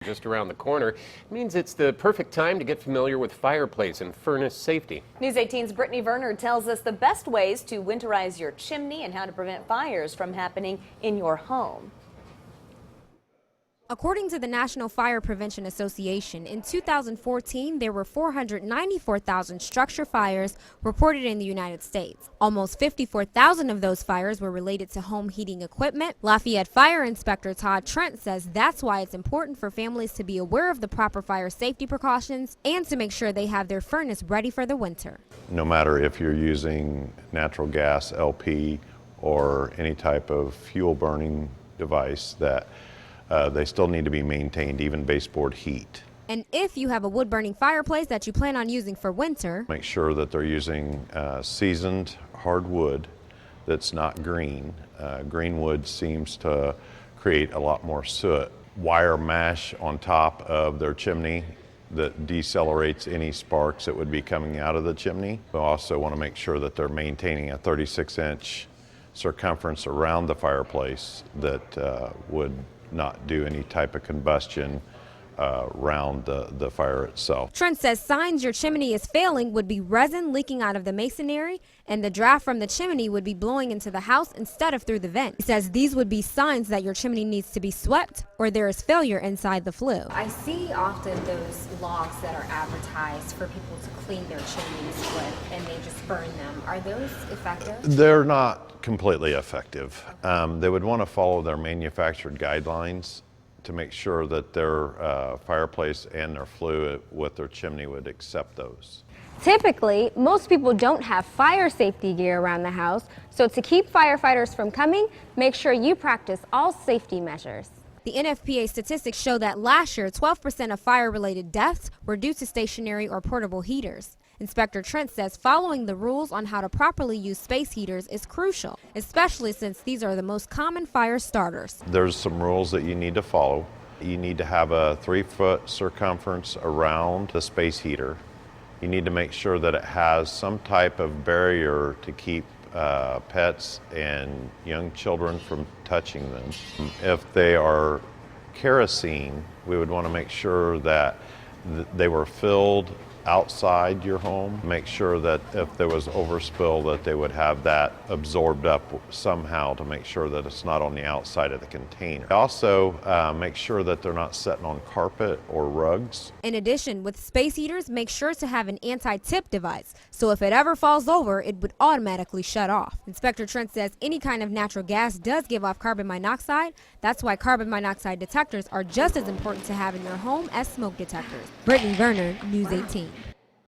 Just around the corner means it's the perfect time to get familiar with fireplace and furnace safety. News 18's Brittany Werner tells us the best ways to winterize your chimney and how to prevent fires from happening in your home. According to the National Fire Prevention Association, in 2014, there were 494,000 structure fires reported in the United States. Almost 54,000 of those fires were related to home heating equipment. Lafayette Fire Inspector Todd Trent says that's why it's important for families to be aware of the proper fire safety precautions and to make sure they have their furnace ready for the winter. No matter if you're using natural gas, LP, or any type of fuel burning device, that they still need to be maintained, even baseboard heat. And if you have a wood-burning fireplace that you plan on using for winter, make sure that they're using seasoned hardwood that's not green. Green wood seems to create a lot more soot. Wire mesh on top of their chimney that decelerates any sparks that would be coming out of the chimney. We also want to make sure that they're maintaining a 36-inch circumference around the fireplace that would not do any type of combustion around the fire itself. Trent says signs your chimney is failing would be resin leaking out of the masonry and the draft from the chimney would be blowing into the house instead of through the vent. He says these would be signs that your chimney needs to be swept or there is failure inside the flue. I see often those logs that are advertised for people to clean their chimneys with and they just burn them. Are those effective? They're not completely effective. They would want to follow their manufactured guidelines to make sure that their fireplace and their flue with their chimney would accept those. Typically, most people don't have fire safety gear around the house, so to keep firefighters from coming, make sure you practice all safety measures. The NFPA statistics show that last year, 12% of fire-related deaths were due to stationary or portable heaters. Inspector Trent says following the rules on how to properly use space heaters is crucial, especially since these are the most common fire starters. There's some rules that you need to follow. You need to have a 3-foot circumference around the space heater. You need to make sure that it has some type of barrier to keep pets and young children from touching them. If they are kerosene, we would want to make sure that they were filled outside your home. Make sure that if there was overspill that they would have that absorbed up somehow to make sure that it's not on the outside of the container. Also make sure that they're not sitting on carpet or rugs. In addition, with space heaters, make sure to have an anti-tip device, so if it ever falls over, it would automatically shut off. Inspector Trent says any kind of natural gas does give off carbon monoxide. That's why carbon monoxide detectors are just as important to have in your home as smoke detectors. Brittany Werner, News 18.